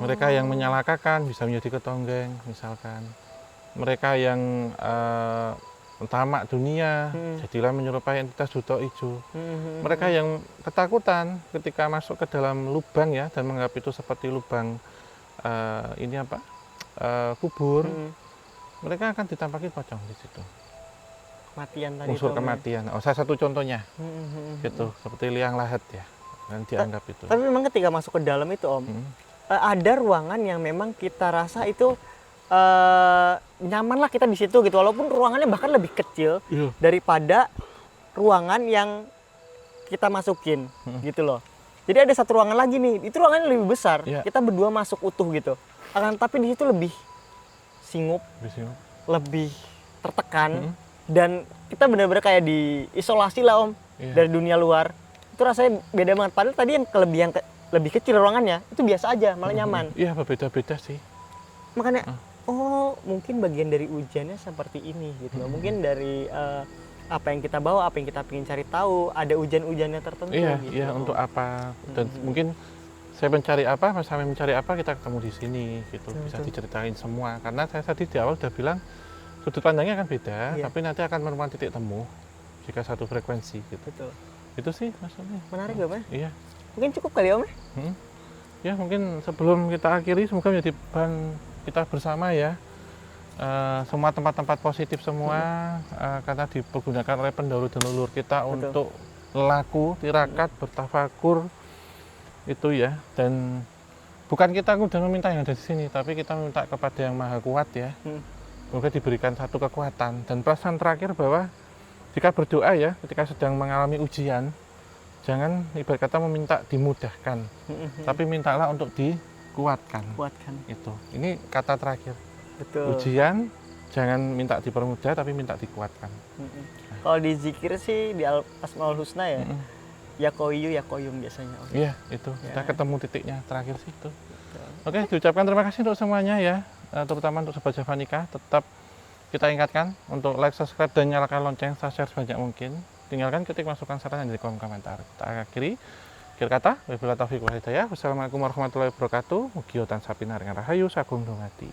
Mereka yang menyalakakan bisa menjadi ketonggeng misalkan. Mereka yang tamak dunia jadilah menyerupai entitas duto ijo. Mereka yang ketakutan ketika masuk ke dalam lubang ya dan menganggap itu seperti lubang kubur. Mereka akan ditampaki pocong di situ. Kematian tadi. Unsur kematian. Salah satu contohnya. Gitu, seperti liang lahat ya. Dan dianggap itu. Tapi memang ketika masuk ke dalam itu Om, ada ruangan yang memang kita rasa itu nyaman lah kita di situ gitu. Walaupun ruangannya bahkan lebih kecil daripada ruangan yang kita masukin gitu loh. Jadi ada satu ruangan lagi nih. Itu ruangannya lebih besar. Kita berdua masuk utuh gitu. Tapi di situ lebih singup, lebih tertekan, dan kita benar-benar kayak diisolasi lah Om dari dunia luar. Itu rasanya beda banget. Padahal tadi yang lebih kecil ruangannya itu biasa aja, malah nyaman. Iya, berbeda-beda sih. Makanya, mungkin bagian dari ujiannya seperti ini gitu. Mungkin dari apa yang kita bawa, apa yang kita ingin cari tahu, ada ujian-ujiannya tertentu. Gitu. Iya, untuk apa? Dan mungkin saya mencari apa, Mas Sami mencari apa, kita ketemu di sini gitu. Bisa diceritain semua. Karena saya tadi di awal udah bilang sudut pandangnya akan beda, tapi nanti akan menemukan titik temu jika satu frekuensi gitu. Betul. Itu sih Mas Sami. Menarik gak Mas? Iya. Mungkin cukup kali Om? Ya mungkin sebelum kita akhiri semoga menjadi bahan kita bersama ya. semua tempat-tempat positif semua karena dipergunakan oleh pendahulu dan leluhur kita untuk laku, tirakat, bertafakur itu ya. Dan bukan kita kemudian meminta yang ada di sini, tapi kita minta kepada yang maha kuat ya. Semoga diberikan satu kekuatan. Dan perasaan terakhir bahwa jika berdoa ya, ketika sedang mengalami ujian, jangan ibarat kata meminta dimudahkan, tapi mintalah untuk dikuatkan. Itu. Ini kata terakhir. Betul. Ujian jangan minta dipermudah tapi minta dikuatkan. Kalau di zikir sih di Asmaul Husna ya, ya koyu ya koyum biasanya. Iya itu, kita ketemu titiknya terakhir sih itu. Oke, diucapkan terima kasih untuk semuanya ya, terutama untuk Sobat Javanika. Tetap kita ingatkan untuk like, subscribe, dan nyalakan lonceng, share sebanyak mungkin. Tinggalkan ketik masukan saran di kolom komentar. Kita akhiri. Akhir kata, wabillahi taufiq wal hidayah. Wassalamualaikum warahmatullahi wabarakatuh. Mugi wonten sapinaringan rahayu sagung dumadi.